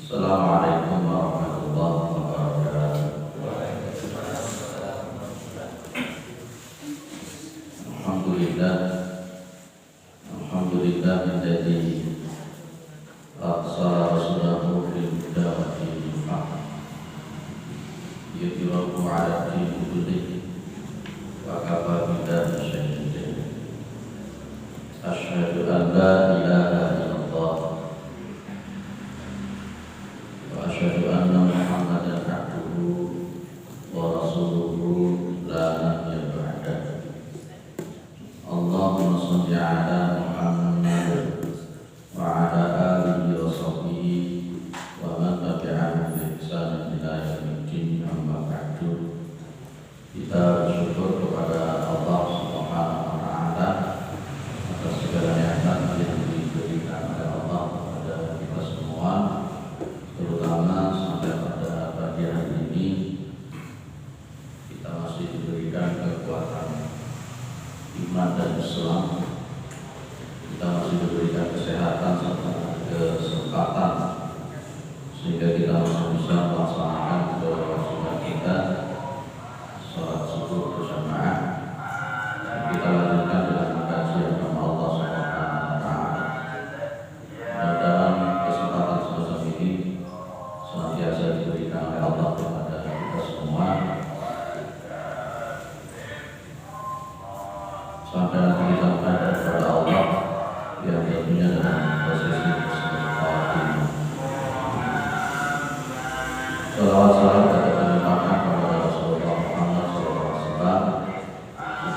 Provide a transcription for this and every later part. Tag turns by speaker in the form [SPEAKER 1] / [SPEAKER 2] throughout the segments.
[SPEAKER 1] Assalamualaikum warahmatullahi wabarakatuh. Alhamdulillah, alhamdulillah menjadi arsala rasulahu fil huda wa dinil haq yudhhirahu 'ala dini kullihi wa kafa billahi shahidan. Asyhadu an la ilaha illallah wa asyhadu anna Muhammadan abduhu wa rasuluhu la nabiyya ba'dahu. Allahumma shalli 'ala Muhammad wa 'ala alihi wa sahbihi wa man tabi'ahum bi ihsan ila yaumil amma ba'du. Kita bersyukur kepada Allah Subhanahu wa taala atas segala nikmat yang diberikan oleh Allah kepada kita semua, terutama sampai pada pagi hari ini kita masih diberikan kekuatan iman dan Islam, kita masih diberikan kesehatan serta kesempatan sehingga kita masih bisa melaksanakan kewajiban kita sholat subuh berjamaah. Kita lanjutkan dengan mengkaji agama Allah Subhanahu wa taala. Dalam kesempatan semacam ini senantiasa diberikan oleh Allah kepada kita semua sampai nanti kita menghadap kepada Allah yang tentunya dalam posisi bismillahirrahmanirrahim. Salawat salam kita limpahkan kepada Rasulullah Muhammad SAW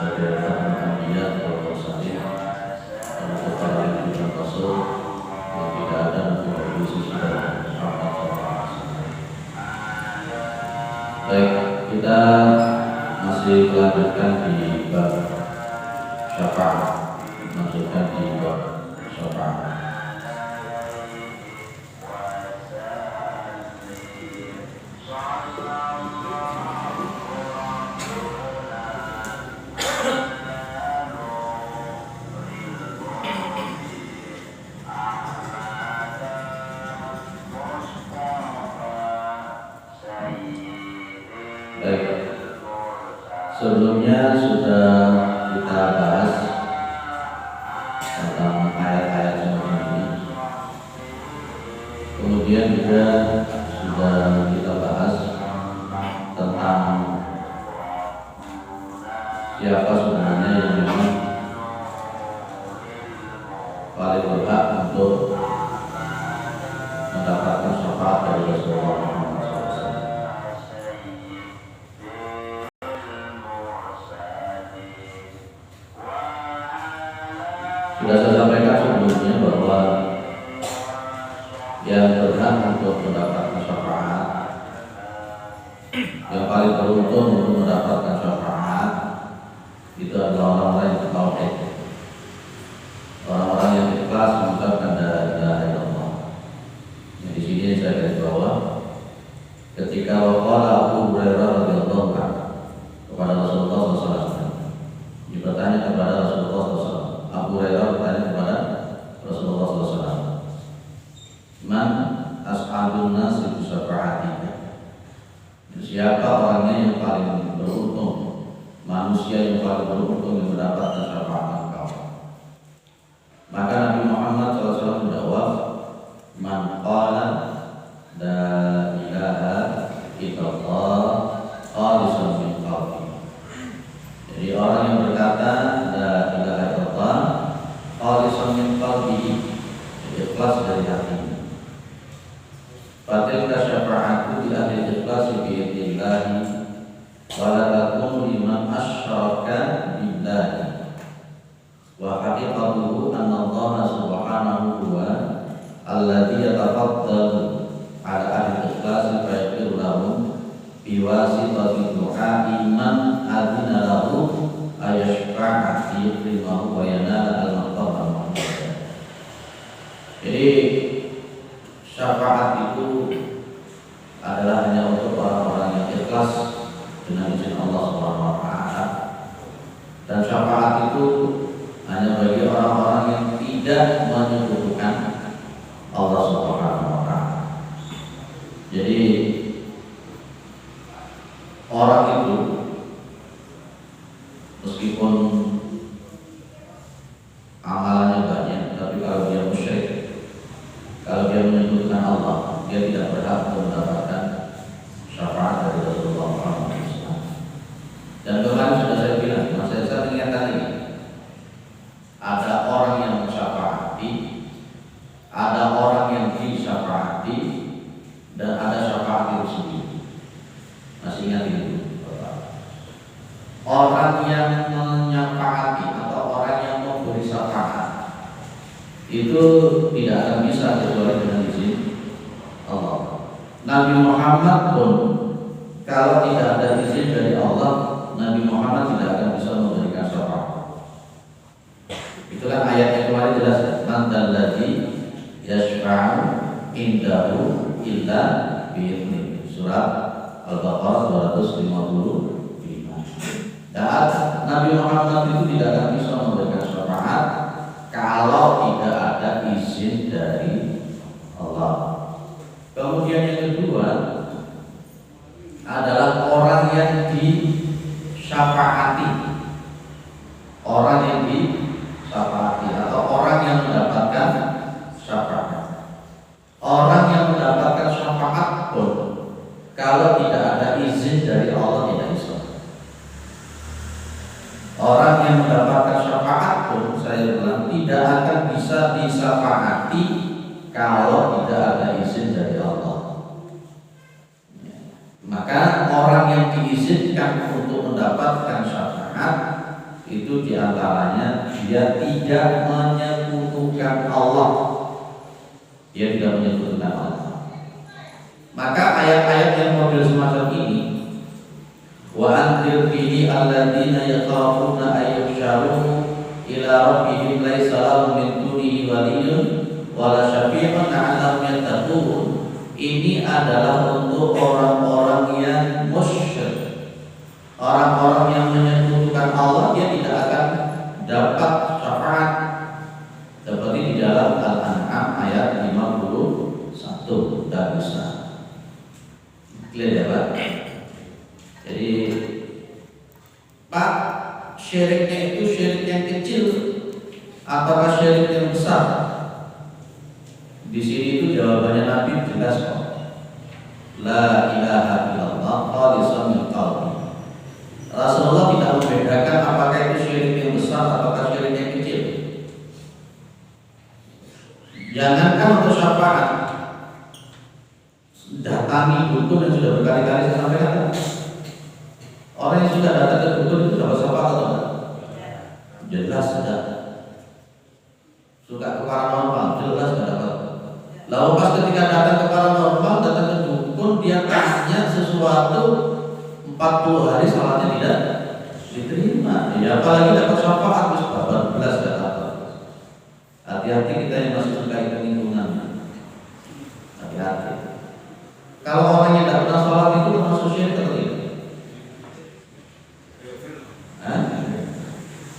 [SPEAKER 1] sebagai khatamul anbiya wal mursalin dan kepada junjungan Rasul yang tidak ada nabi lebih sesudah Muhammad SAW. Baik, kita masih melanjutkan di bab syafaat, masukkan di bab syafaat. Baik, sebelumnya sudah kita bahas tentang ayat-ayat semacam ini. Kemudian juga sudah kita bahas tentang siapa sebenarnya yang memang paling berhak untuk mendapatkan syafaat dari Rasulullah Muhammad SAW. Sudah saya sampaikan sebelumnya bahwa yang berhak untuk mendapatkan syafaat, yang paling beruntung untuk mendapatkan syafaat itu adalah orang-orang yang bertauhid, orang-orang yang ikhlas mengucapkan la ilaha illallah. Yang di sini saya garis bawah, ketika waqala Abu Hurairah radhiyallahu anhu kepada Rasulullah SAW, bertanya kepada Rasulullah SAW. Abu Hurairah bertanya kepada Rasulullah SAW, man as'adun nasi bi syafa'atika, siapa orangnya yang paling beruntung, manusia yang paling beruntung yang mendapatkan syafaat engkau? Maka Nabi Muhammad SAW menjawab, man qala la ilaha illallah khalisan min qalbi. Jadi orang yang berkata la ilaha illallah khalisan min qalbihi, ikhlas dari hatinya. Fatilka syafa'atu bi ahli ikhlasi bi idnillahi wa la takun liman asyraka billahi wa haqiqatuhu anna Allah subhanahu wa alladhi yatafaddalu ala ahli ikhlasi fa yaghfiru lahum bi wasitati du'a iman adina lahu ayashfa'a yukrimahu wa yanala al-maqam al-mahmud. Jadi syafaat itu adalah hanya untuk orang-orang yang ikhlas dengan izin Allah Subhanahu wa taala, dan syafaat itu hanya bagi orang-orang yang tidak menyebutkan Allah Subhanahu wa taala. Jadi orang itu meskipun amalannya banyak, tapi kalau dia musyrik, kalau dia menyebutkan Allah, dia tidak berhak untuk mendapatkan syafaat dari Rasulullah SAW. Dan kemarin sudah saya bilang, saya ingatkan lagi, ada orang yang mensyafaati, ada orang yang disyafaati, dan ada syafaat itu sendiri. Masih ingat itu? Orang yang menyafaati atau orang yang memberi syafaat itu tidak akan bisa kecuali dengan izin Allah. Nabi Muhammad pun kalau tidak ada izin dari Allah, Nabi Muhammad tidak akan bisa memberikan syafaat. Itu kan ayatnya kemarin jelas, man dzalladzi yashfa'u indahu illa bi'idznih. Surat Al-Baqarah 255. Dan Nabi Muhammad itu tidak akan bisa memberikan syafaat kalau tidak ada izin dari Allah. Kemudian yang kedua adalah orang yang disyafaati, orang yang disyafaati atau orang yang mendapatkan syafaat. Orang yang mendapatkan syafaat pun kalau tidak ada izin dari Allah tidak bisa. Orang yang mendapatkan syafaat pun, saya bilang, tidak akan bisa disyafaati kalau tidak ada izin dari Allah. Maka orang yang diizinkan untuk mendapatkan syafaat itu diantaranya dia tidak menyekutukan Allah. Dia tidak menyekutukan Allah. Maka ayat-ayat yang model semacam ini, wa anzir bihi alladziina yakhafuna ay yuhsyaru ila rabbihim laisa lahum min dunihi waliyyun wala syafi'un la'allahum yattaqun. Ini adalah untuk orang-orang yang musyrik, orang-orang yang menyekutukan Allah. Dia tidak akan dapat syafaat, seperti di dalam Al-An'am ayat 51. Tidak bisa. Clear ya Pak? Jadi Pak, syiriknya itu syirik yang kecil apakah syirik yang besar? Di sini itu jawabannya Nabi jelas kok. La ilaha illallah khalishan min qalbi. Rasulullah tidak membedakan apakah itu syirik yang besar apakah syirik yang kecil. Jangankan untuk syafaat, datangi dukun yang sudah berkali-kali saya sampaikan. Orang yang sudah datang ke dukun itu dapat syafaat atau tidak? Jelas sudah. Suka ke paranormal, jelas sudah dapat. Lalu pas ketika datang ke paranormal, datang ke dukun, dia tanya sesuatu 40 hari salatnya tidak diterima. Ya apalagi dapat syafaat terus 14 tidak dapat. Hati-hati kita yang masih suka ikut lingkungan. Hati-hati. Kalau orang yang tidak pernah sholat itu termasuk syirik atau tidak?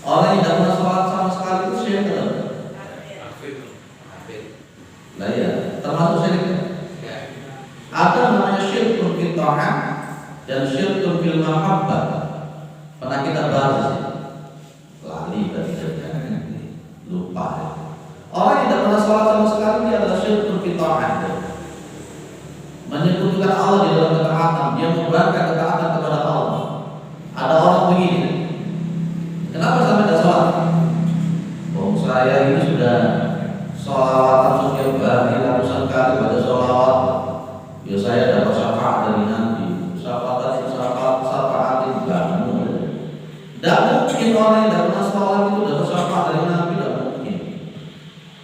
[SPEAKER 1] Orang yang tidak pernah sholat sama sekali itu syirik atau tidak? Nah ya, termasuk syirik. Ada namanya syirkun fil ta'ah dan syirkun fil mahabbah. Pernah kita bahas sih. Lali tadi saja, lupa. Orang yang tidak pernah sholat sama sekali dia adalah syirkun fil ta'ah. Menyekutukan Allah di dalam ketaatan, dia membebankan ketaatan kepada Allah. Ada orang begini, kenapa sampai tidak sholat? Oh saya ini sudah sholawatan setiap hari ratusan kali pada sholawat. Ya saya dapat syafaat dari Nabi. Syafaat itu tidak mungkin. Tidak mungkin orang yang tidak pernah sholat itu dapat syafaat dari Nabi, tidak mungkin.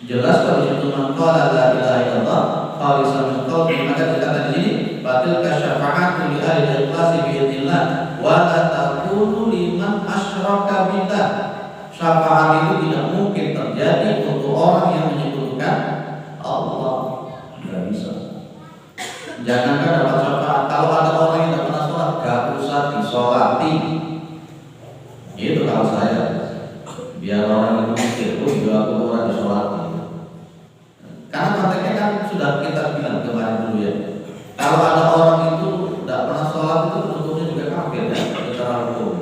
[SPEAKER 1] Jelas kalau itu mengqala la ilaha illallah khalishan min qalbi, maka dikatakan di sini batilka syafa'atu li ahli al-ikhlasi bi idznillah wa la takunu liman asyraka billah. Syafaat itu tidak mungkin terjadi untuk orang yang menyekutukan Allah. Tidak bisa. Jangankan dapat syafaat, kalau ada orang yang tidak pernah sholat, gak usah disolati. Itu kalau saya, biar orang itu mikir, oh iya aku orang disolati. Karena prakteknya kan sudah kita bilang kemarin dulu ya, Kalau ada orang itu tidak pernah sholat itu hukumnya juga kafir ya, secara hukum.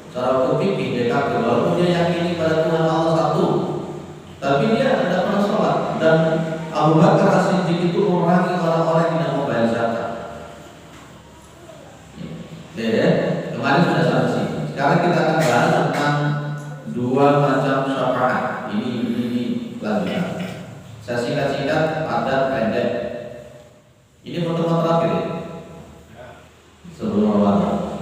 [SPEAKER 1] Secara hukum fikih dia kafir walaupun dia yakini pada Tuhan Allah satu, tapi dia tidak pernah sholat. Dan Abu Bakar As-Siddiq itu memerangi orang-orang yang tidak mau bayar zakat. Ya, kemarin sudah sampai sini. Sekarang kita akan bahas tentang dua macam syafaat. Ini lanjutan. Saya singkat-singkat, padat, pendek. Ini pertemuan terakhir ya? Sebelum Ramadan.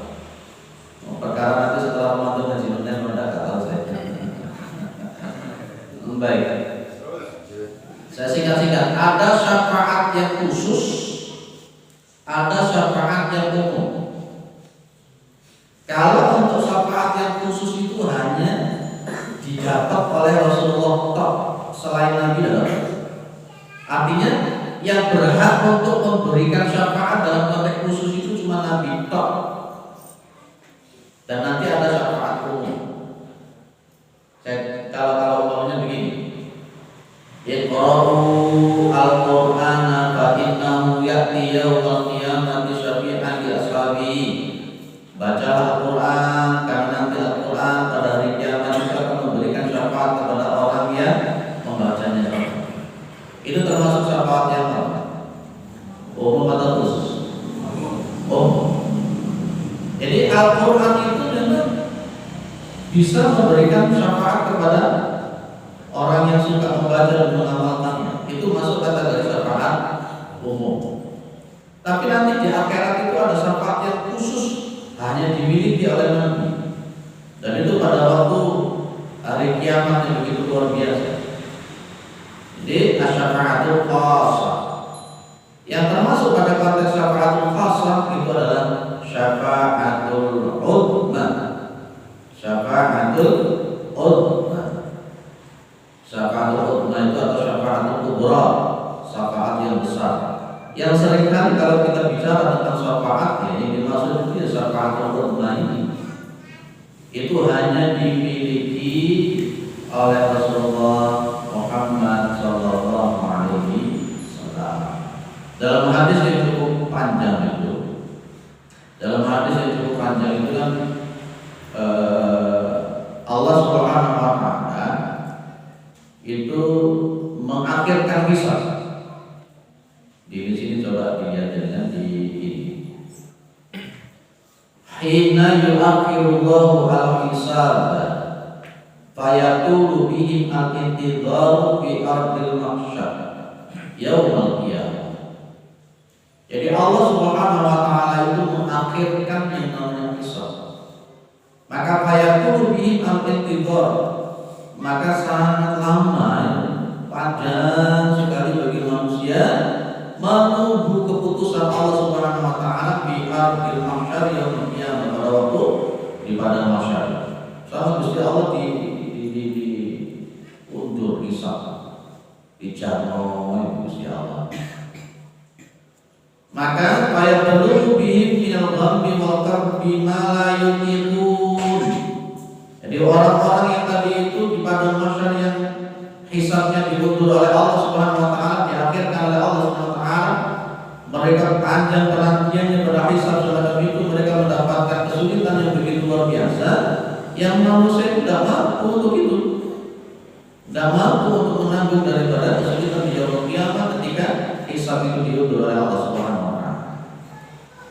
[SPEAKER 1] Perkara nanti setelah Ramadan dan Jinunnya mendadak tahu saya. Baik. Saya singkat-singkat. Ada syafaat yang khusus, ada syafaat yang umum. Kalau untuk syafaat yang khusus itu hanya didapat oleh Rasulullah tok, selain Nabi dalam. Artinya yang berhak untuk memberikan syafaat dalam konteks khusus itu cuma Nabi tok. Dan nanti ada syafaat umum. Kalau umpamanya begini, Iqra'u al-Qur'ana fa innahu ya'ti yawmal qiyamati syafi'an li ashabihi. Bacalah Al-Quran, karena nanti Al-Quran pada hari kiamat itu akan memberikan syafaat kepada orang yang membacanya. Itu termasuk syafaat yang apa? Umum atau khusus? Umum. Jadi Al-Quran itu memang bisa memberikan syafaat kepada orang yang suka membaca dan mengamalkannya. Itu masuk kategori syafaat umum. Tapi nanti di akhirat itu ada syafaat yang khusus, hanya dimiliki oleh Nabi. Dan itu pada waktu hari kiamat yang begitu luar biasa. Jadi asyafa'atul khasah. Yang termasuk pada konteks syafa'atul khasah itu adalah syafa'atul udma. Syafa'atul udma. Syafa'atul udma itu atau syafa'atul kubra, syafaat yang besar. Yang seringkali kalau kita bicara tentang syafaat, yang dimaksud itu ya syafaatul udma ini. Itu hanya dimiliki oleh Rasulullah Muhammad sallallahu alaihi wasallam. Dalam hadis yang cukup panjang itu, kan Allah Subhanahu wa taala itu mengakhirkan hisab. Di sini coba dilihat dengan di ini. Hina yu'akhirullahu al-hisab fayatulu bihim al-intidharu fi ardil mahsyar yaumal qiyamah. Jadi Allah Subhanahu wa taala itu mengakhirkan yang namanya hisab. Maka fayatulu bihim al-intidhar, maka sangat lama, panjang sekali bagi manusia menunggu keputusan Allah Subhanahu wa taala di ardil mahsyar yaumul qiyamah, pada waktu di padang mahsyar. Sama Gusti Allah di undur hisab, dijarno Gusti Allah. Maka fayablu bihim minal ghammi wal karbi ma la yutiqun. Jadi orang-orang yang tadi itu di padang mahsyar yang hisabnya diundur oleh Allah Subhanahu wa taala, diakhirkan oleh Allah Subhanahu wa taala, mereka panjang penantiannya pada hisab semacam itu, mereka mendapatkan kesulitan yang begitu luar biasa yang manusia tidak mampu untuk itu, tidak mampu untuk menanggung daripada kesulitan di yaumul qiyamah ketika hisab itu diundur oleh Allah Subhanahu wa taala.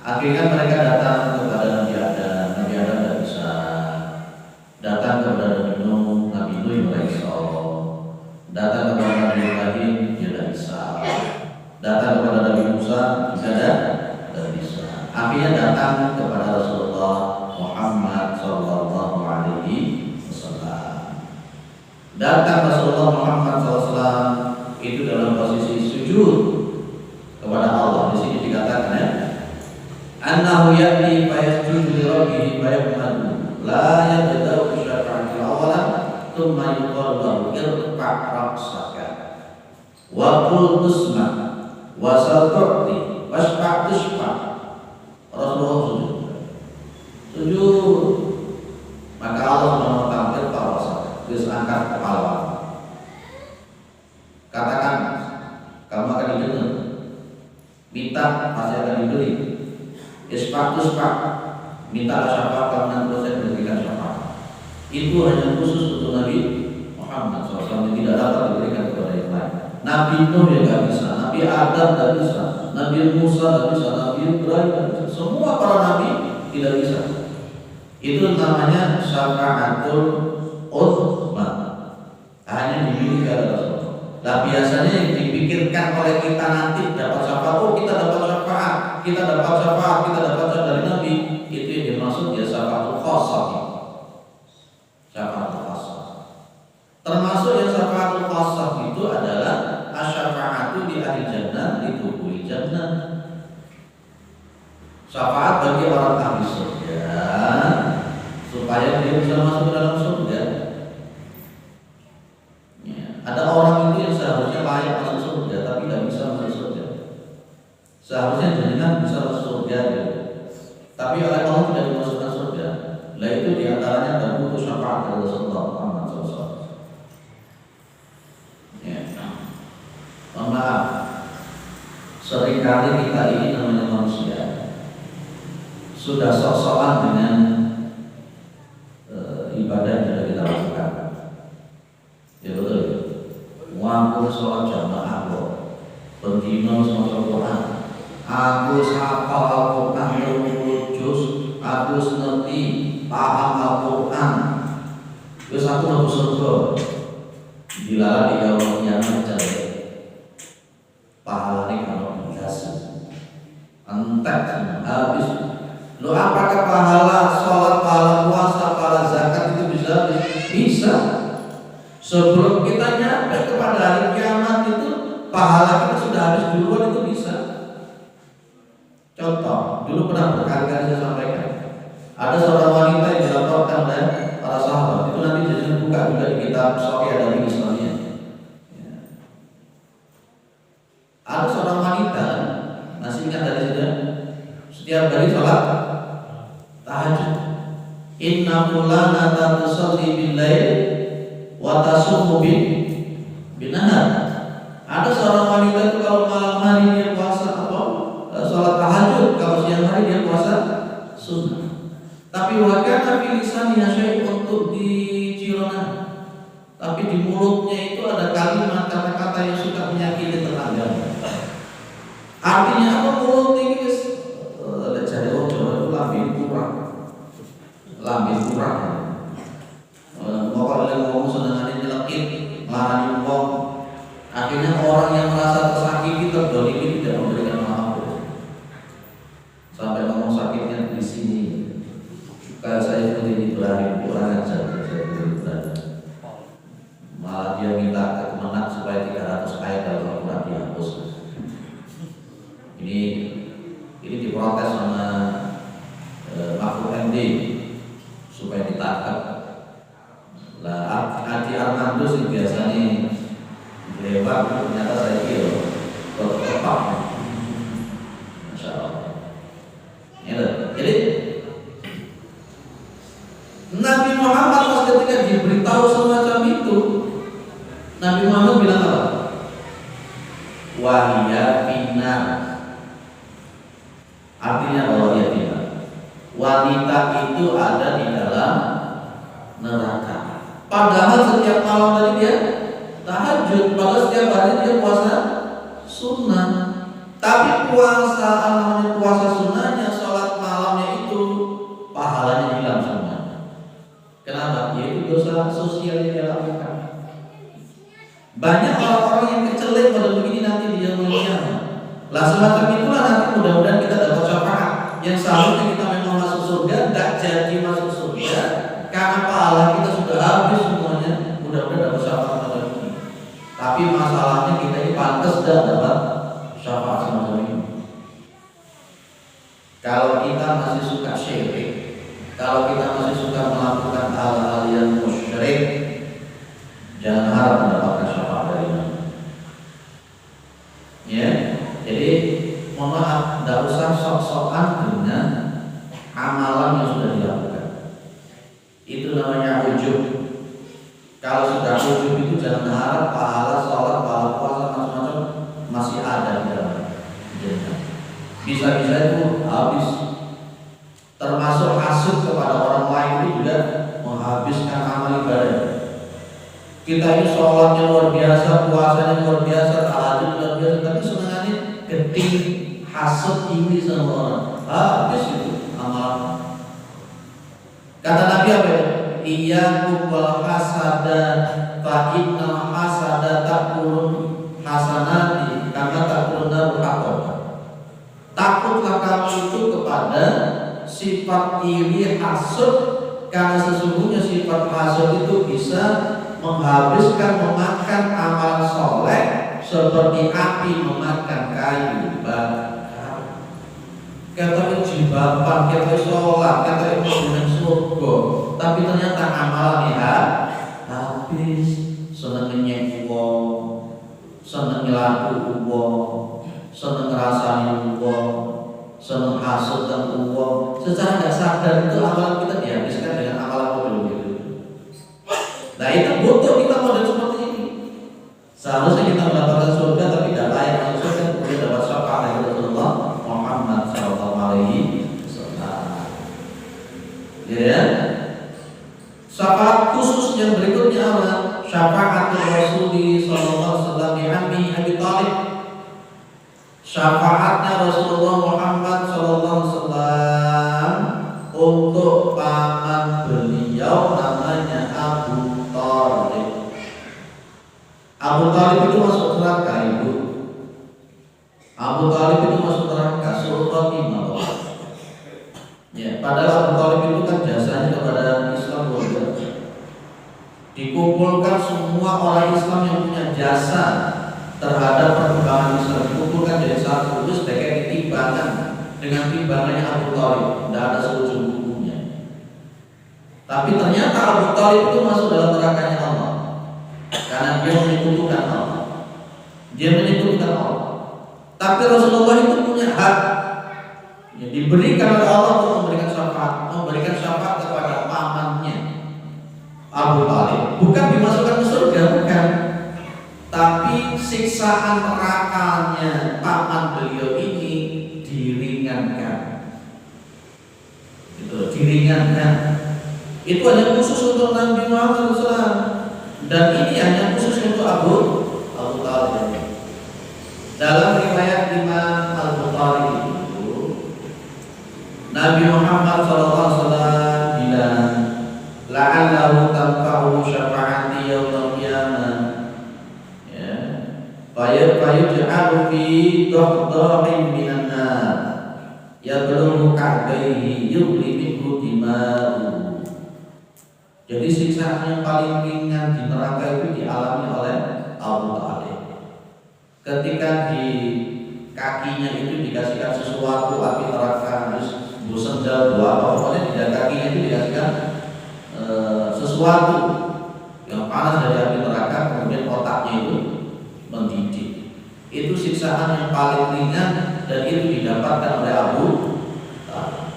[SPEAKER 1] Akhirnya mereka datang kepada Nabi Adam tidak bisa, datang kepada Nabi Nuh alaihissalam, datang kepada Nabi Ibrahim tidak bisa, datang kepada Nabi Musa tidak bisa. Akhirnya datang kepada Rasulullah Muhammad sallallahu alaihi wasallam. Datang Rasulullah Muhammad SAW itu dalam posisi sujud kepada Allah. Di sini dikatakan ya, annahu ya'ti fa yasjudu li rabbih fa yahmadu la yabda'u syafa'atil awalan thumma yuqalu lahu irfa' ra'saka wa qul tusma wa saltu'ti wasfa' tushfa'. Rasulullah sujud, maka Allah menampilkan ra'saka, terus angkat kepala, katakan kamu akan didengar. minta pasti akan diberi. Ispak tuspak, minta syafaat kamu nanti saya berikan syafaat. Itu hanya khusus untuk Nabi Muhammad SAW, yang tidak dapat diberikan kepada yang lain. Nabi Nuh yang tidak bisa, Nabi Adam tidak bisa, Nabi Musa tidak bisa, Nabi Ibrahim tidak bisa. Semua para nabi tidak bisa. Itu namanya syafaatul uzma, hanya dimiliki oleh Rasulullah. Nah biasanya yang dipikirkan oleh kita nanti dapat syafaat, oh kita dapat syafaat, kita dapat syafaat, kita dapat syafaat dari Nabi. Itu yang dimaksud ya syafaatul khassah. Syafaatul khassah. Termasuk yang syafaatul khassah itu adalah asy-syafaatu di ahli jannah di dukhulil jannah. Syafaat bagi orang ahli surga supaya dia bisa masuk ke dalam surga. Ada orang itu yang seharusnya layak masuk surga tapi tidak bisa masuk surga. Seharusnya jenengan bisa masuk surga ya. Tapi oleh Allah tidak dimasukkan surga. Lah itu diantaranya dan butuh syafaat dari Rasulullah Muhammad SAW. Ya. Mohon maaf, seringkali kita ini namanya manusia sudah sok-sokan dengan ibadah yang sudah kita lakukan. Ya betul. Aku sholat jamaah kok, bendino sholat Quran, aku hafal Al-Quran 20 juz, aku ngerti paham Al-Quran, terus aku mau surga. Dilarang di yaumul qiyamah cari pahalanya kalau dikasih entek habis. Lo apakah pahala sholat, pahala puasa, pahala zakat itu bisa? Bisa. Sebelum kita nyampe kepada hari kiamat itu pahala kita sudah habis duluan, itu bisa. Contoh, dulu pernah berkali-kali saya sampaikan, ada seorang wanita yang dilaporkan oleh para sahabat. Itu nanti jadi buka juga di kitab Sahih Adab Islamiyah. Ada seorang wanita, masih ingat dari situ, setiap hari sholat tahajud. Inna fulana tusalli bil-lail wa tasumu bin-nahar. Ada seorang wanita itu kalau malam hari dia puasa atau sholat tahajud, kalau siang hari dia puasa sunnah. Tapi wakana fi lisaniha syai'un untuk di jirona. Tapi di mulutnya itu ada kalimat kata-kata yang suka menyakiti tetangga. Artinya apa? Mulut ini jadi itu lambin kurang. Pokoknya ngomong senangannya nyelekit, marani wong. Akhirnya orang yang merasa tersakiti, terdolimi tidak memberikan maaf. Sampai ngomong sakitnya di sini. Kalau saya seperti Ibrahim, orang ajar malah dia minta ke Kemenak supaya 300 ayat dalam Al-Quran dihapus. Ini diprotes sama Mahfud MD supaya ditangkap. Lah Adi Armando sih biasanya lewat, ternyata saya kira tetap. Masya Allah. Jadi Nabi Muhammad pas ketika diberitahu semacam itu, Nabi Muhammad bilang apa? Wahia pinar. Artinya bahwa dia bilang wanita itu ada di dalam neraka. Padahal setiap malam tadi dia tahajud, padahal setiap hari dia puasa sunnah. Tapi puasa namanya puasa sunnahnya, sholat malamnya itu pahalanya hilang semuanya. Kenapa? Yaitu dosa sosial yang dia lakukan. Banyak orang-orang yang kecelek pada begini nanti di yaumul qiyamah. Lah semacam itulah nanti mudah-mudahan kita dapat syafaat. Yang seharusnya kita memang masuk surga, tidak jadi masuk surga karena pahala kita sudah habis semuanya. Mudah-mudahan dapat syafaat pada ini. Tapi masalahnya kita ini pantas tidak dapat syafaat semacam ini. Kalau kita masih suka syirik, kalau kita masih suka melakukan hal-hal yang musyrik, jangan harap mendapatkan syafaat dari Nabi. Ya, jadi mohon maaf, tidak usah sok-sokan dengan amalan yang sudah dilakukan. Itu namanya ujub. Kalau sudah ujub itu jangan harap pahala sholat, pahala puasa macam-macam masih ada di dalam. Ya. Bisa-bisa itu habis. Termasuk hasud kepada orang lain itu juga menghabiskan amal ibadah. Kita ini sholatnya luar biasa, puasanya luar biasa, tahajud luar biasa, tapi senangannya keting hasud iri sama orang. Habis itu amal. Kata Nabi apa ya? Iyyakum wal hasada fa innal hasada ta'kulun hasanati kama ta'kulun narul hatab. Takutlah kamu itu kepada sifat iri hasud, karena sesungguhnya sifat hasud itu bisa menghabiskan, memakan amal soleh seperti api memakan kayu bakar. Kata jibapan, kata sholat, kata dengan surga, tapi ternyata amalnya habis. Seneng ngenyek wong, seneng ngelaku wong, seneng ngerasani wong, seneng hasud dan wong. Secara tidak sadar itu amalan kita dihabiskan dengan amalan model gitu. Nah itu butuh kita model seperti ini. Seharusnya kita mendapatkan surga tapi tidak layak masuk surga, kemudian dapat syafaat dari Rasulullah Muhammad Sallallahu Alaihi Wasallam. Ya, syafaat khusus yang berikutnya adalah syafaat Rasulullah Sallallahu Alaihi Wasallam di Abi Thalib. Syafaatnya Rasulullah Muhammad Sallallahu Alaihi Wasallam untuk paman beliau namanya Abu Thalib. Abu Thalib itu masuk neraka ibu. Abu Thalib itu masuk neraka surga imam. Ya, padahal Abu Thalib itu kan jasanya kepada Islam luar biasa. Dikumpulkan semua orang Islam yang punya jasa terhadap perkembangan Islam, dikumpulkan jadi satu, itu sebagai timbangan dengan timbangannya Abu Thalib, tidak ada seujung bukunya. Tapi ternyata Abu Thalib itu masuk dalam nerakanya Allah karena dia menyekutukan Allah. Dia menyekutukan Allah. Tapi Rasulullah itu punya hak yang diberikan oleh Allah untuk memberikan syafaat kepada pamannya Abu Thalib. Bukan dimasukkan ke surga, bukan. Tapi siksaan nerakanya paman beliau ini diringankan. Itu diringankan. Itu hanya khusus untuk Nabi Muhammad SAW. Dan ini hanya khusus untuk Abu Thalib. Dalam riwayat Imam Al-Bukhari itu Nabi Muhammad SAW bilang, la'allahu tanfa'u syafa'ati yaumil qiyamah. Fayuj'alu fi dhahdahin minan nar yadrulu ka'baihi yubli minhu dima'u. Jadi siksaan yang paling ringan di neraka itu dialami oleh Abu Thalib. Ketika di kakinya itu dikasihkan sesuatu api neraka, terus sendal dua, pokoknya di kakinya itu dikasihkan sesuatu yang panas dari api neraka, kemudian otaknya itu mendidih. Itu siksaan yang paling ringan dan itu didapatkan oleh Abu Thalib.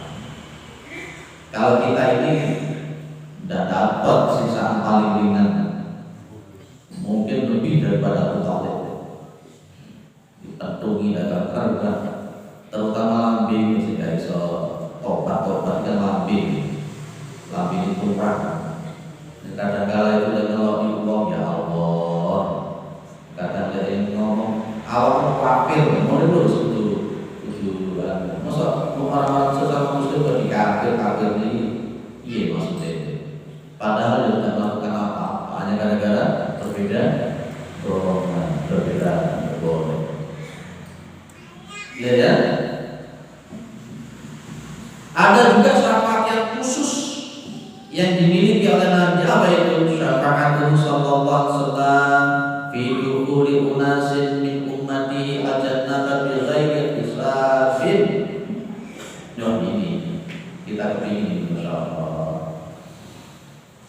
[SPEAKER 1] Kalau kita ini tidak dapat siksaan paling ringan, mungkin lebih daripada Abu Thalib. Dipetungi dalam kerja, terutama lambing sehingga iso obat-obat kan lambing itu kurang. Kadang-kala itu dengan lo diuang ya Allah. Kadang ada yang ngomong awak kafir, mau lurus itu masa orang-orang sesama muslim kok dikafir ini, iya maksudnya itu. Padahal dia tidak melakukan apa-apa, hanya gara-gara berbeda golongan, berbeda golongan. Ya. Ada juga syafaat yang khusus yang dimiliki oleh Nabi, apa itu? Syafaatun sallallahu alaihi wasallam fi dukhuli unasin min ummati al-jannata bi ghairi hisabin. Nah ini kita kepingin insyaallah.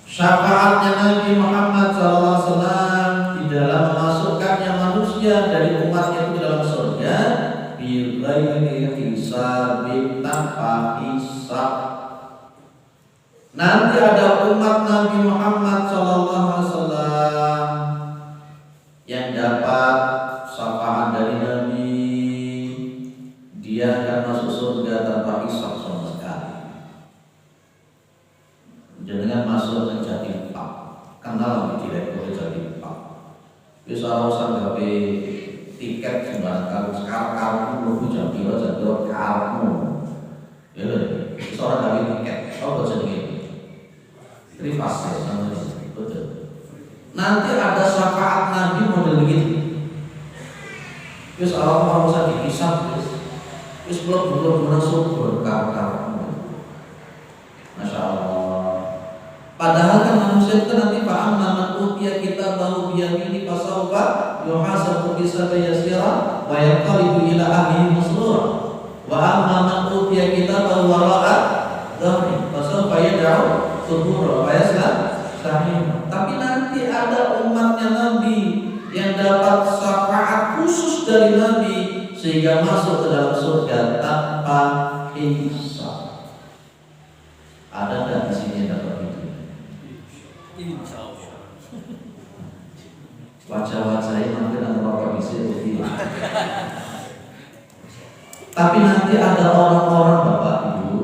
[SPEAKER 1] Syafaatnya Nabi Muhammad SAW di dalam memasukkannya manusia dari umatnya itu ke dalam surga bi ghairi hisabin, tanpa hisab. Nanti ada umat Nabi Muhammad SAW yang dapat syafaat dari Nabi dia akan masuk surga tanpa hisab sama sekali. Jenengan masuk ke Jatim Pak, kenal di direktur Jatim Pak. Bisa usah gawe tiket sembarang sekarang kamu lebih jam 2 jam 2 kamu. Ya, seorang gawe tiket, apa jenenge? Privasi sama betul. Nanti ada syafaat Nabi model begitu. Wis orang usah dihisab wis belum surga berkah-berkah. Masya Allah. Padahal kan manusia itu nanti paham nama utia kita bahu biyamini fasaufa yuhasabu hisaba yasira wa yanqalibu ila ahlihi masrura. Wa amma man utia kita bahu wara'a dhahri fasaufa yad'u subura wa yasla sahih. Tapi nanti ada umatnya Nabi yang dapat syafaat khusus dari Nabi sehingga masuk ke dalam surga tanpa hisab. Ada nggak di sini yang dapat itu?
[SPEAKER 2] Insya Allah.
[SPEAKER 1] Wajah-wajahnya mungkin ada kondisi begitu. Tapi nanti ada orang-orang Bapak Ibu,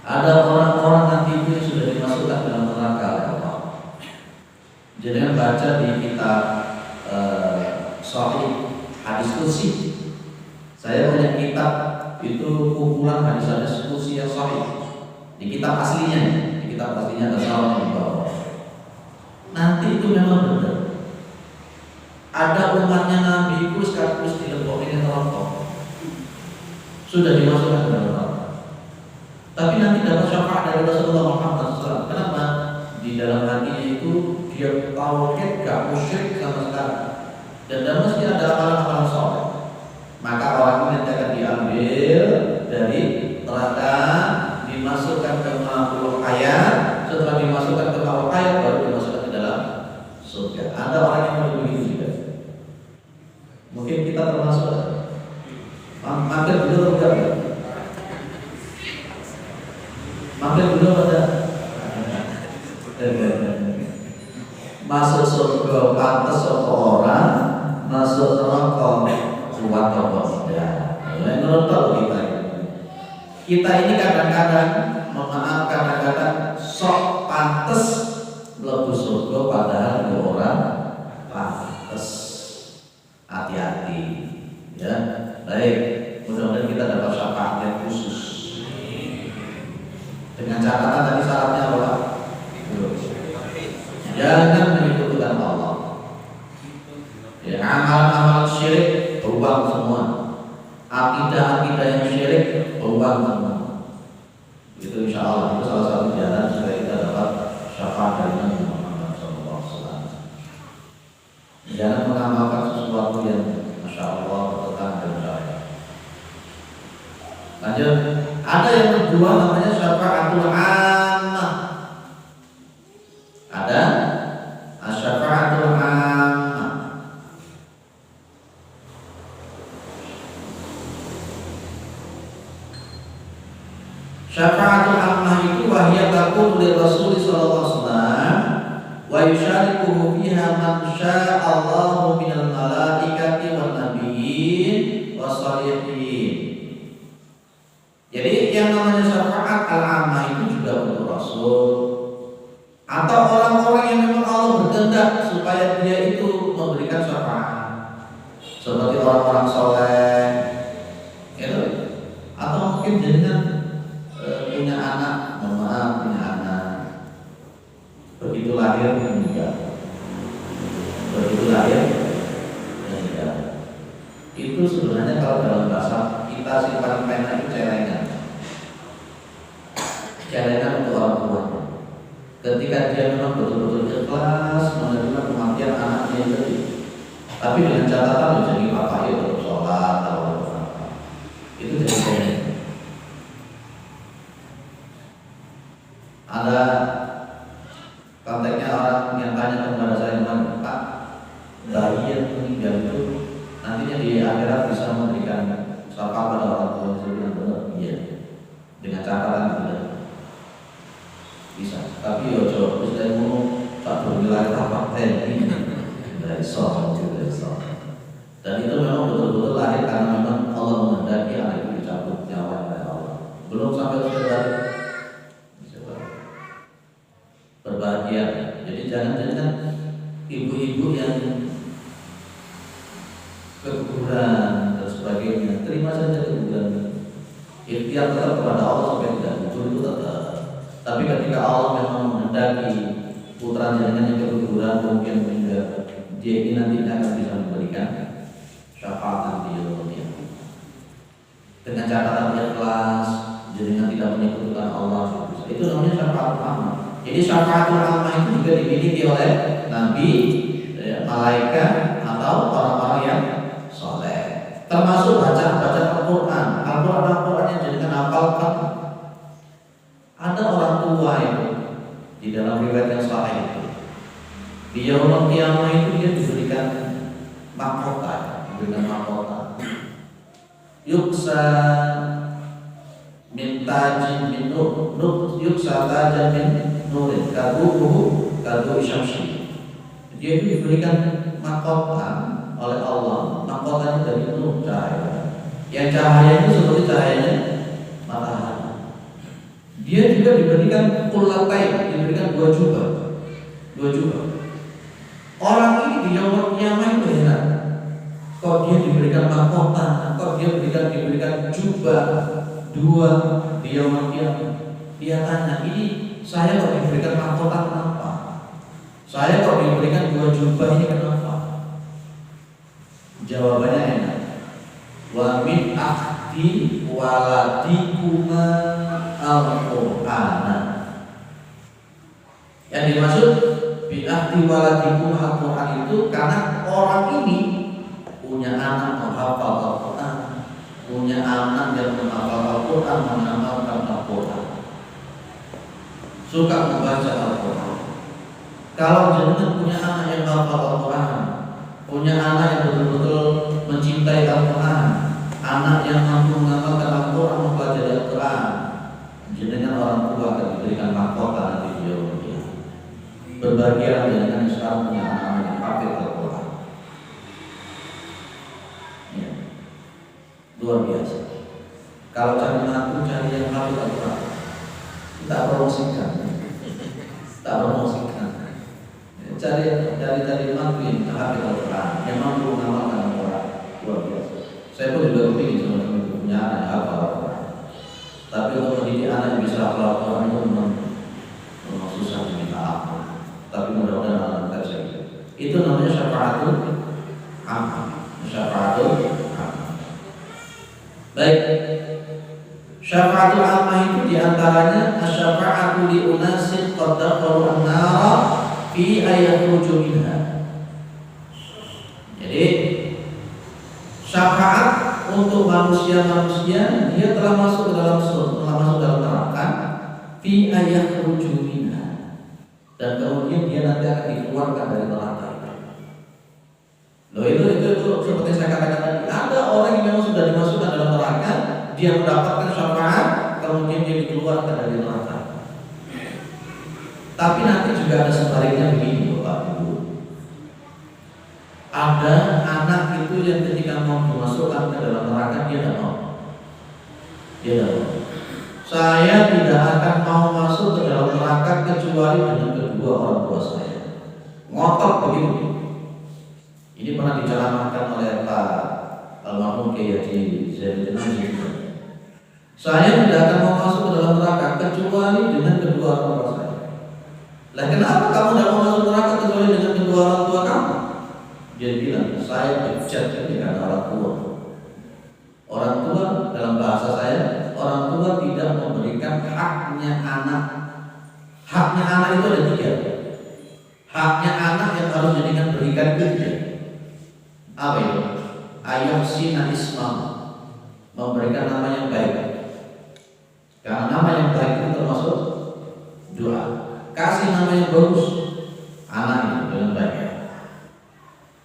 [SPEAKER 1] ada orang-orang nanti itu yang sudah dimasukkan dalam neraka oleh Allah. Jangan baca di kitab Sahih Hadis Qudsi. Saya punya kitab itu kumpulan hadis-hadis Qudsi yang sahih. Di kitab aslinya ada salah di bawah. Nanti itu memang benar. Ada umatnya Nabi itu sekaligus dilebokin neraka. Sudah dimasukkan ke dalam neraka. Tapi nanti dapat syafaat dari Rasulullah Muhammad SAW. Kenapa? Di dalam hatinya itu dia tauhid, gak musyrik sama sekali. Dan mesti ada amalan-amalan soleh. Maka orang ini nanti akan diambil dari neraka, dimasukkan ke makhluk ayat. Setelah dimasukkan ke makhluk ayat baru dimasukkan ke dalam surga. Ada orang yang mau begitu juga. Mungkin kita termasuk. Mampir dulu enggak? Mampir dulu pada masuk surga pantas orang, masuk neraka kuat apa tidak. Menurut kita ini kadang-kadang mohon kadang-kadang sok pantes mlebu surga padahal ada orang pantes. Hati-hati ya. Baik, mudah-mudahan kita dapat syafaat yang khusus. Dengan catatan tadi syaratnya apa? Jangan menyekutukan Allah. Ya, amal-amal syirik berubah semua. Akidah-akidah yang syirik berubah semua. Itu insya Allah itu salah satu jalan supaya kita dapat syafaat dari Nabi Muhammad SAW. Jangan mengamalkan sesuatu yang masya Allah bertentangan dengan syariat. Lanjut, ada yang kedua namanya syafaatul ammah. Ada syafaatul ammah. Syafaatul ammah itu wahya takun li Rasul sallallahu alaihi wasallam wa yusyarikuhu fiha man syaa Allahu minal malaikati wan nabiyyin wassalihin. Jadi yang namanya syafaat al-ammah itu juga untuk Rasul atau orang-orang yang memang Allah berkehendak supaya dia itu memberikan syafaat, seperti orang-orang soleh, gitu. Atau mungkin dengan punya anak, punya anak, begitu lahir meninggal, begitu lahir meninggal. Itu sebenarnya kalau dalam bahasa kita simpan pena itu celengan untuk orang tua. Ketika dia memang betul-betul ikhlas menerima kematian anaknya itu, tapi dengan catatan jadi bapak itu tetap sholat atau apa, itu jadi celengan. Ada konteksnya orang yang tanya kepada saya kemarin, Pak, bayi yang meninggal itu nantinya di akhirat bisa memberikan syafaat pada orang tua. Saya bilang benar, iya. Dengan catatan tidak bisa. Tapi ojo terus saya mau tak berwilayah apa ini dari soal juga soal. Dan itu memang betul-betul lahir karena memang Allah menghendaki anak sebagainya, terima saja kemudian. Ikhtiar tetap kepada Allah sampai tidak itu tetap. Tapi ketika Allah memang menghendaki putra jenengan yang keguguran, mungkin dia ini nanti akan bisa memberikan syafaat nanti ya Allah. Dengan catatan ikhlas, jenengan tidak menyekutukan Allah. Itu namanya syafaat ammah. Jadi syafaatul ammah itu juga dimiliki oleh nabi, malaikat atau orang-orang yang soleh. Termasuk baca Al-Quran. Al-Quran yang jenengan hafalkan. Ada orang tua itu di dalam riwayat yang sahih itu. Di yaumul qiyamah itu dia diberikan mahkota, dengan mahkota. Yuksa min tajin min nur yuksa tajan min nurin kadu isyamsi. Dia itu diberikan mahkota oleh Allah, mahkotanya dari nur cahaya. Yang cahaya itu seperti cahayanya matahari. Dia juga diberikan kulatai, diberikan dua jubah. Orang ini di yaumul qiyamah itu heran. Kok dia diberikan mahkota, kok dia diberikan jubah dua di yaumul qiyamah. Dia tanya, ini saya kok diberikan mahkota kenapa? Saya kok diberikan dua jubah ini kenapa? Jawabannya enak. Wa min ahdi waladikuma al-Qur'ana. Yang dimaksud bi ahdi waladikuma al-Qur'an itu karena orang ini punya anak menghafal Al-Quran, punya anak yang menghafal Al-Quran, mengamalkan Al-Quran, suka membaca Al-Quran. Kalau jenengan punya anak yang menghafal Al-Quran, punya anak yang betul-betul mencintai Al-Quran, anak yang mampu mengamalkan Al-Quran, mempelajari Al-Quran, jenengan orang tua akan diberikan mahkota nanti di yaumul qiyamah. Berbahagia jenengan yang sekarang punya anak yang hafal Al-Quran. Luar biasa. Kalau cari menantu, cari yang hafal Al-Quran. Tak promosikan. Cari menantu yang hafal Al-Quran, yang mampu mengamalkan Al-Quran. Luar biasa. Saya pun juga ingin sebenarnya punya anak yang hafal Al-Quran. Tapi untuk mendidik anak yang bisa hafal Al-Quran itu memang susah diminta ampun. Tapi mudah-mudahan anak kita bisa. Itu namanya syafaatul ammah. Syafaatul ammah. Baik, syafaatul ammah itu diantaranya asyafaatu li unasin qad dakhalu an-nara fi ayakhruju minha. Jadi syafaat untuk manusia-manusia dia telah masuk dalam neraka fi ayakhruju minha, dan kemudian dia nanti akan dikeluarkan dari neraka. Loh itu seperti saya katakan tadi, ada orang yang memang sudah dimasukkan dalam neraka, dia mendapatkan syafaat, kemudian dia dikeluarkan dari neraka. Tapi nanti juga ada sebaliknya begini, Bapak Ibu. Ada anak itu yang ketika mau dimasukkan ke dalam neraka dia tidak mau. Saya tidak akan mau masuk ke dalam neraka kecuali dengan kedua orang tua saya. Ngotot begitu. Ini pernah diceramahkan oleh Pak almarhum Kiai Haji Zainuddin Amali. Saya tidak akan mau masuk ke dalam neraka kecuali dengan kedua orang tua saya. Lah kenapa kamu tidak mau masuk neraka kecuali dengan kedua orang tua kamu? Dia bilang, saya bejat dengan orang tua. Orang tua dalam bahasa saya, orang tua tidak memberikan haknya anak. Haknya anak itu ada 3. Haknya anak yang harus jadikan berikan kerja. Apa itu? Ayuhsina ismam, memberikan nama yang baik. Karena nama yang baik itu termasuk doa. Kasih nama yang bagus anak itu dengan baik.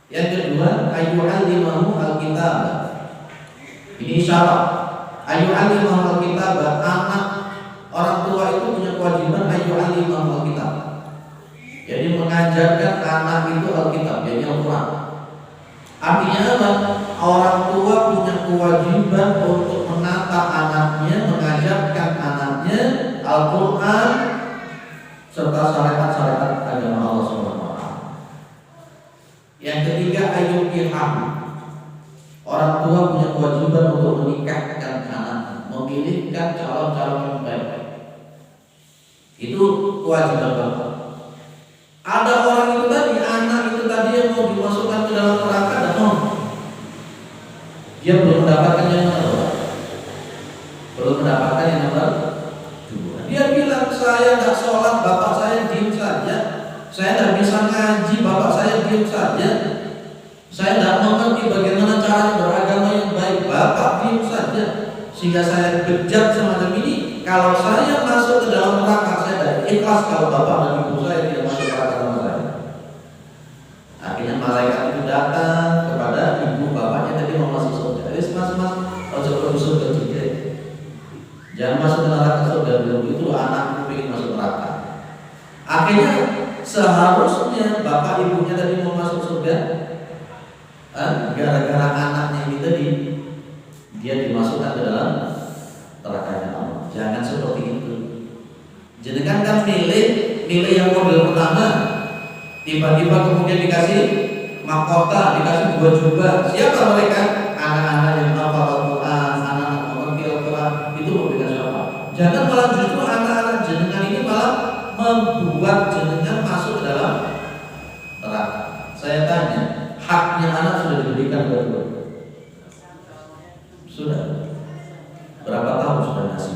[SPEAKER 1] Yang kedua, ayyu'allimahu al-kitab. Ini syarat. Ayyu'allimahu al-kitab, anak orang tua itu punya kewajiban ayyu'allimahu al-kitab. Jadi mengajarkan anak itu Alkitab, jadi Al-Quran. Artinya apa? Orang tua punya kewajiban untuk menata anaknya, mengajarkan anaknya Al-Quran serta syariat-syariat agama Allah SWT. Yang ketiga, ayyuhilham. Orang tua punya kewajiban memperhatikan anak, memilihkan calon-calon yang baik. Itu kewajiban bapak. Ada orang itu tadi, anak itu tadi yang mau dimasukkan ke dalam neraka dan dia belum mendapatkan yang mana? Belum mendapatkan yang nomor 2. Dia bilang, saya nggak sholat, bapak saya diam saja. Saya nggak bisa ngaji, bapak saya diam saja. Saya nggak mengerti bagaimana cara beragama yang baik, bapak diam saja. Sehingga saya bejat semacam ini. Kalau saya masuk ke dalam neraka, saya tidak ikhlas kalau bapak dan ibu saya tidak masuk ke neraka sama saya. Akhirnya malaikat itu datang kepada ibu bapaknya tadi mau masuk surga. Mas, ojo surga juga. Jangan masuk ke neraka surga dulu, itu anakku ingin masuk neraka. Akhirnya seharusnya bapak ibunya tadi mau masuk surga, gara-gara anaknya ini tadi dia dimasukkan ke dalam nerakanya Allah. Jangan seperti itu. Jenengan kan milih yang model pertama, tiba-tiba kemudian dikasih mahkota, dikasih 2 jubah. Siapa mereka? Anak-anak yang hafal Al-Quran, anak-anak mengerti Al-Quran. Itu memberikan siapa? Jangan malah justru anak-anak jenengan ini malah membuat jenengan masuk ke dalam neraka. Saya tanya, haknya anak sudah diberikan berapa? Sudah. Berapa tahun sudah ngasih?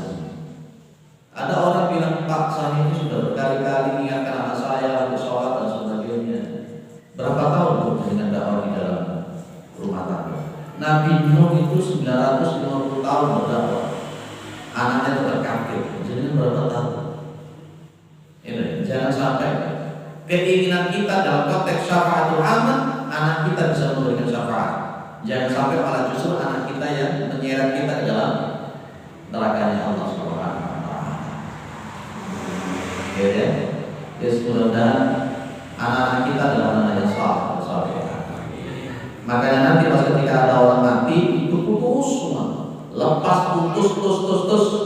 [SPEAKER 1] Ada orang bilang, Pak, saya ini sudah berkali-kali mengingatkan anak saya untuk sholat dan sebagainya. Berapa tahun dengan dakwah di dalam rumah tangga? Nabi Nuh itu 950 tahun berdakwah. Anaknya tetap kafir. Jadi berapa tahun? Ini jangan sampai keinginan kita dalam konteks syafaatul aman, anak kita bisa memberikan syafaat. Jangan sampai malah justru anak kita yang menyeret kita ke dalam nerakanya Allah Subhanahu wa taala. Ya, mudah-mudahan anak-anak kita adalah anak yang saleh. Makanya nanti pas ketika ada orang mati itu putus semua, lepas putus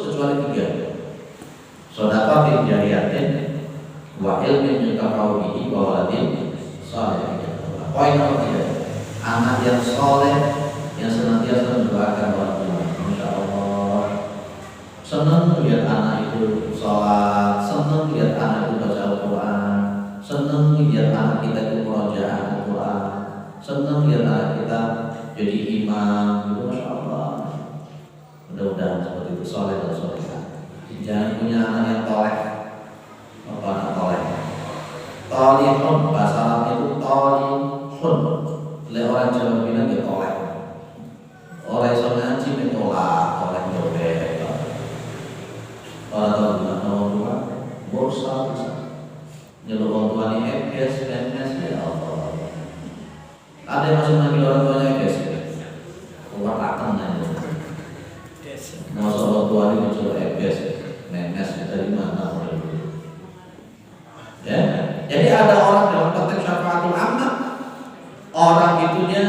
[SPEAKER 1] kecuali 3. Sedekah jariyatin wa ilmin yutafa'u bihi wa waladin saleh. Poin nomor 3. Anak yang soleh yang senantiasa mendoakan orang tua. Masya Allah. Senang lihat anak itu sholat, senang lihat anak itu baca Al-Quran, senang lihat anak kita itu murojaah Al-Quran, senang lihat anak kita jadi imam. Itu Masya Allah. Mudah-mudahan seperti itu, soleh dan solehah. Jangan punya anak yang toleh. Apa anak toleh? Tolihun, bahasa Arabnya itu tolihun. Oleh orang Jawa bilang dia toleh. Orang yang ngaji mentolak, toleh nyobek. Orang tahu juga nomor 2, bursa. Nyeluk orang tua ini FS, ya Allah. Ada yang masuk lagi orang tuanya FS. Keluar akan aja. Masuk orang tua ini muncul FS, menes dari mana? Ya, jadi ada orang dalam konteks syafaatul ammah. Orang itunya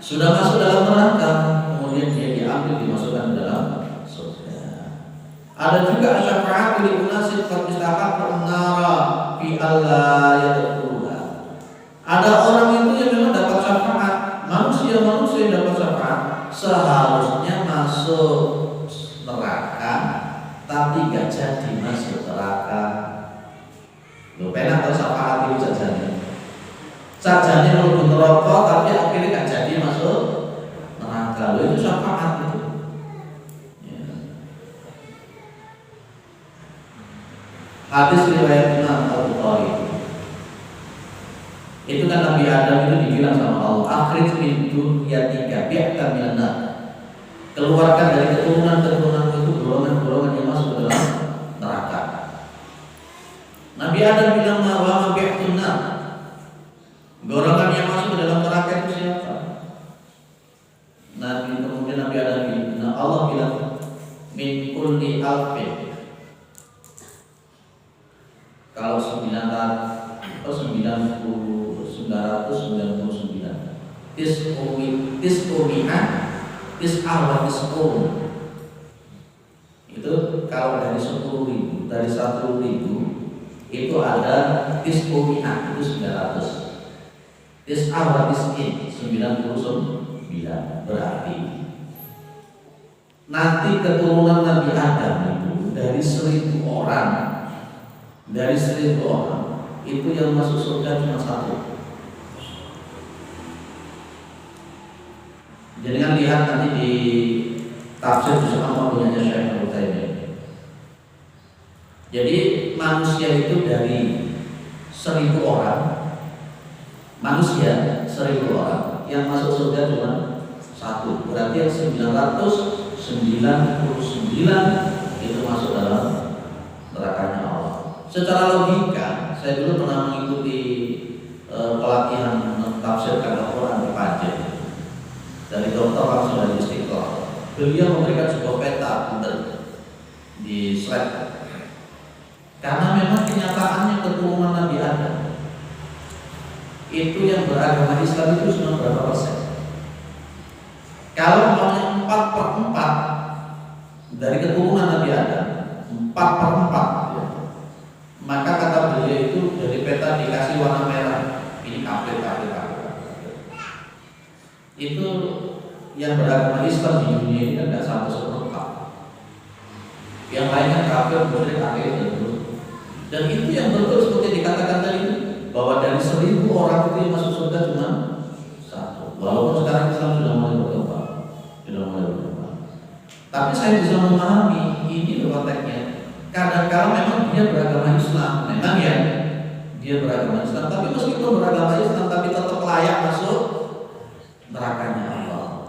[SPEAKER 1] sudah masuk dalam neraka, kemudian dia diambil dimasukkan dalam surga. Ada juga syafaat li unasib qad istahaqqa an-nara fi alla yadkhuluha. Ada orang itu yang memang dapat syafaat, manusia yang dapat syafaat seharusnya masuk neraka tapi gak jadi masuk neraka. Lu pernah tahu syafaat itu sajanya kalau neraka tapi akhirnya gak jadi masuk neraka. Itu syafaat itu. Ya. Hadis riwayat Imam Al-Bukhari. Itu kan Nabi Adam itu dibilang sama Allah, akhrij min dzurriyyatika bi'atan minan nar. Keluarkan dari keturunan-keturunanmu itu golongan-golongan yang masuk ke dalam neraka. Nabi Adam bilang, wa ma bi'atun nar. Golongan yang masuk ke dalam neraka itu siapa? Kemudian Nabi Adam bilang, Allah bilang min kulli alfin. Kalau 999 itu kalau dari 10.000, dari 1.000 itu ada tis'umi'ah, itu 900. Tis'ah wa tis'in 99 berarti nanti keturunan Nabi Adam itu dari 1.000 orang, itu yang masuk surga cuma satu. Jadi kan lihat nanti di tafsir bersama punyanya Syekh Al-Utsaimin. Jadi manusia itu dari 1.000 orang, yang masuk surga cuma satu. Berarti yang 999 itu masuk dalam nerakanya Allah. Secara logika, saya dulu pernah mengikuti pelatihan mentafsirkan Al-Quran di Pajak dari Dr. langsung dari Istiqlal. Beliau memberikan sebuah peta di slide. Karena memang kenyataannya keturunan Nabi Adam itu yang beragama Islam itu cuma berapa persen? Kalau umpamanya 4/4 dari keturunan Nabi Adam, 4/4 ya, maka kata beliau itu dari peta dikasih warna merah, ini kafir. Itu yang beragama Islam di dunia ini kan tidak sampai 1/4. Yang lainnya kafir, musyrik, ateis dan itu yang betul seperti dikatakan tadi, bahwa dari 1.000 orang itu yang masuk surga cuma satu. Walaupun sekarang Islam sudah mulai berkembang. Tapi saya bisa memahami ini konteksnya. Kadang-kadang memang dia beragama Islam, tapi meskipun beragama Islam tapi tetap layak masuk nerakanya Allah.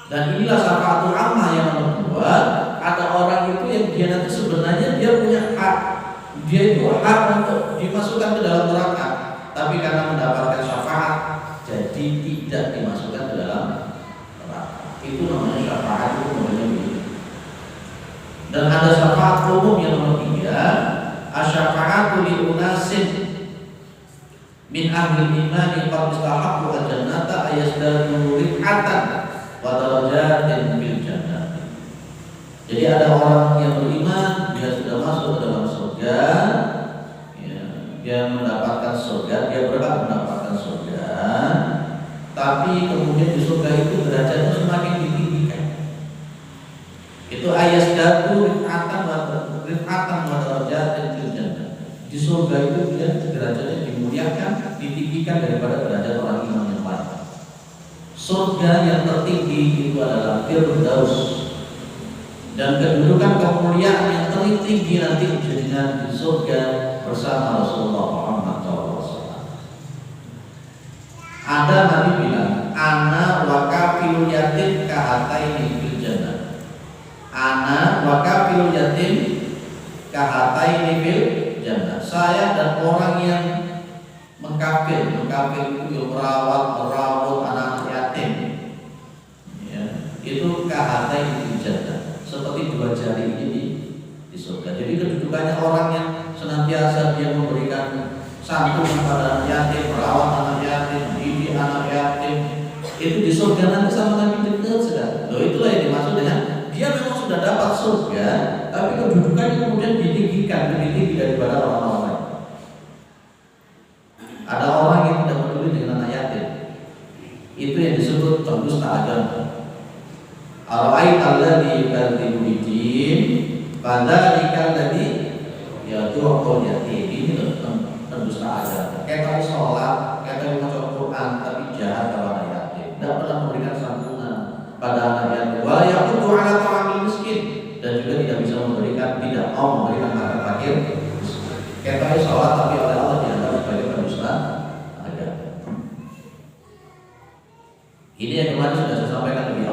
[SPEAKER 1] Dan inilah syafaatul ammah yang membuat ada orang itu yang dia nanti sebenarnya dia punya hak. Dia itu hak untuk dimasukkan ke dalam neraka, tapi karena mendapatkan syafaat jadi tidak dimasukkan ke dalam neraka. Itu namanya syafaat, itu namanya bilik. Dan ada syafaat umum yang nomor 3, asy-syafa'atu li unasin min ahli imani qad istahaqqu al-jannata ayazdadu rif'atan wa darajatin fil jannah. Jadi ada orang yang beriman, dia sudah masuk ke dalam surga, ya, dia mendapatkan surga, dia berhak mendapatkan surga, tapi kemudian di surga itu derajatnya semakin ditinggikan. Itu ayazdadu rif'atan wa darajatin fil jannah. Di surga itu dia derajatnya dimuliakan, ditinggikan daripada derajat orang iman yang lain. Surga yang tertinggi itu adalah Firdaus. Dan kedudukan kemuliaan yang tertinggi nanti jadinya di surga bersama Rasulullah Muhammad SAW. Ada Nabi bilang, ana wa kafilul yatim kahataini fil jannah. Ana wa kafilul yatim kahataini fil jannah. Saya dan orang yang mengkafir itu merawat anak yatim, ya, itu kahataini fil jannah. Seperti 2 jari ini di surga. Jadi kedudukannya orang yang senantiasa dia memberikan santunan pada anak yatim, merawat anak yatim, didik anak yatim, itu di surga nanti sama Nabi dekat sudah. Loh, itulah yang dimaksud dengan dia memang sudah dapat surga, tapi kedudukannya kemudian ditinggikan lebih tinggi daripada orang-orang lain. Ada orang yang tidak peduli dengan anak yatim, itu yang disebut pendusta agama. Al-ayat alladhi yukadzibu bid-din fadzalika alladhi yad'u yatim. Ini pendusta agama. Kayak sholat, kayak baca Quran, tapi jahat kepada yatim, tidak pernah memberikan santunan pada anak yatim. Wa yaqutu ala ta'amil miskin, dan juga tidak mau memberikan makan fakir. Kayak sholat tapi oleh Allah dianggap sebagai pendusta agama. Ini yang kemarin sudah saya sampaikan lebih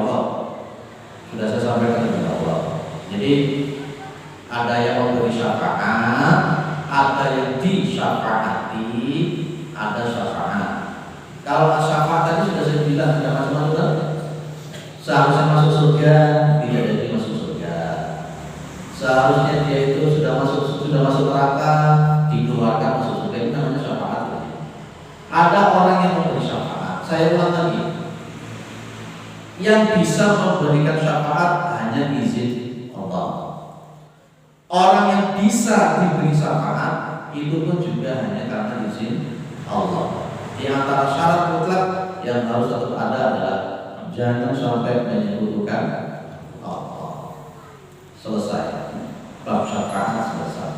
[SPEAKER 1] awal. Jadi ada yang memberi syafaat, ada yang disyafaati, ada syafaat. Kalau syafaat tadi sudah saya bilang tidak macam-macam, seharusnya masuk surga, tidak jadi masuk surga. Seharusnya dia itu sudah masuk neraka, dikeluarkan masuk surga. Itu namanya syafaat. Ada orang yang memberi syafaat. Saya ulang lagi. Yang bisa memberikan syafaat hanya izin Allah. Orang yang bisa diberi syafaat itu pun juga hanya karena izin Allah. Di antara syarat mutlak yang harus tetap ada adalah jangan sampai menyekutukan Allah. selesai. Bab syafaat selesai.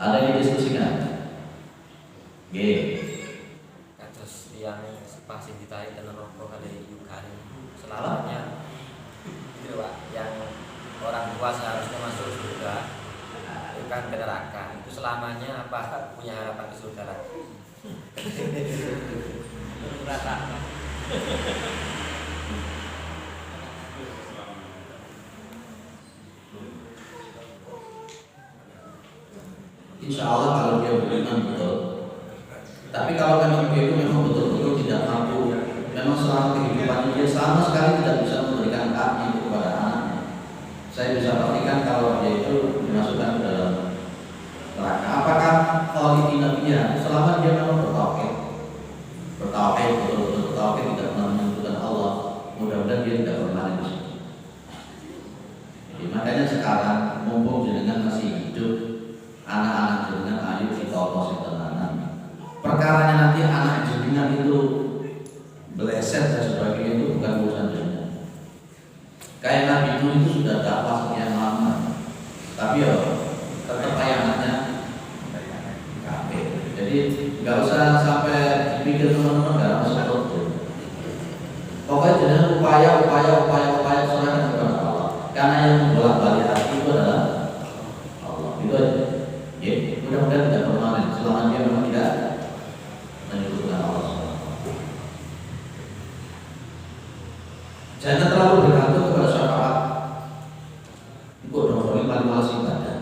[SPEAKER 1] Ada yang didiskusikan? G.
[SPEAKER 3] Kados yang sepasang ditarik dan rokok kali yukan selamanya itu Pak, yang orang tua seharusnya masuk surga bukan ke neraka, itu selamanya apa punya harapan ke surga lagi?
[SPEAKER 2] Neraka.
[SPEAKER 1] Insya Allah kalau dia beriman betul. Tapi kalau memang dia itu memang betul-betul tidak mampu, memang selama kehidupannya dia sama sekali tidak bisa memberikan hak itu kepada anaknya, saya bisa pastikan kalau dia itu dimasukkan ke dalam neraka. Apakah khalidina fiha selama dia memang bertauhid betul-betul bertauhid, tidak pernah menyebutkan Allah, mudah-mudahan dia tidak permanen di situ. Jadi makanya sekarang mumpung jenengan masih hidup, anak-anak jenengan ayo kita otosin tenanan. Perkaranya nanti anak jenengan itu beleset dan sebagainya itu bukan urusan jenengan. Kayak Nabi Nuh itu sudah dakwah sekian lama, tapi ya tetap aja anaknya kafir. Jadi nggak usah sampai dipikir teman-teman nggak usah takut. Pokoknya jenengan upaya serahkan kepada Allah. Karena yang membolak-balik hati itu adalah Allah. Itu aja. Ya, mudah-mudahan tidak permanen selama dia memang tidak menyebutkan Allah. Jangan terlalu bergantung kepada syafaat. Engkau dong paling malas ibadah.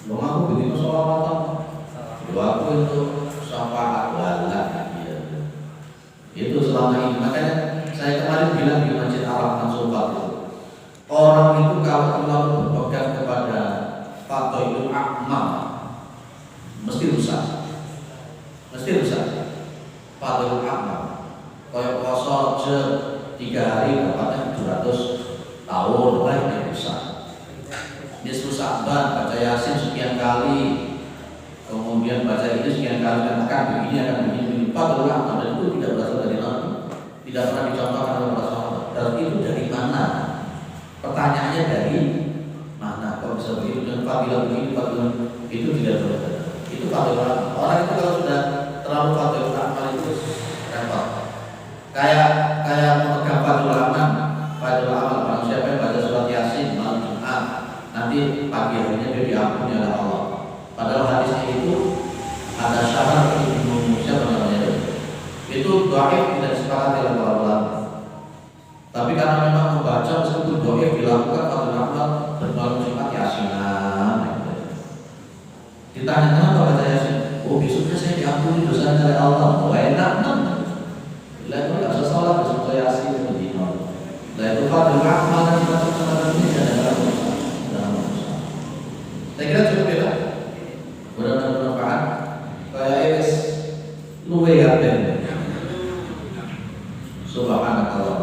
[SPEAKER 1] Dong aku begitu sholawatan. Aku itu syafaat walak ya. Itu selama ini. Makanya saya kemarin bilang di Masjid Ar-Rahman Sultan itu, orang itu kalau terlalu berpegang kepada Fadhailul A'mal mesti rusak. Fadhailul A'mal kayak puasa aja 3 hari dapatnya 700 tahun ini rusak. Nisfu Sa'ban baca Yasin sekian kali, kemudian baca itu sekian kali, dan akan begini. Fadhailul A'mal, dan itu tidak berasal dari Nabi, tidak pernah dicontohkan oleh para sahabat. Dan itu dari mana? Pertanyaannya dari mana? Kalau bisa begitu dengan fadilah begini, fadilah itu tidak boleh. Itu fadilah. Orang itu kalau sudah terlalu fadilah amal itu repot. Kayak memegang fadilah amal. Barang siapa yang baca surat Yasin malam Jumat, nanti pagi harinya dia diampuni oleh Allah. Padahal hadisnya itu ada syarat Ibnu siapa namanya itu dhaif, tidak disepakati oleh para ulama. Tapi karena memang membaca meskipun dhaif dilakukan fadilah amal berbagai sifat Yasinan. Ditanya kenapa baca Yasin? Oh, besoknya saya diampuni dosa dari Allah. Oh, enak kan? Lalu nggak usah sholat, besok saya Yasin begini. Lalu fadil amal dan masuk ke dalam ini adalah urusan. Saya kira cukup ya. Mudah-mudahan bermanfaat. Kayak luwe ya ben. Subhanallah.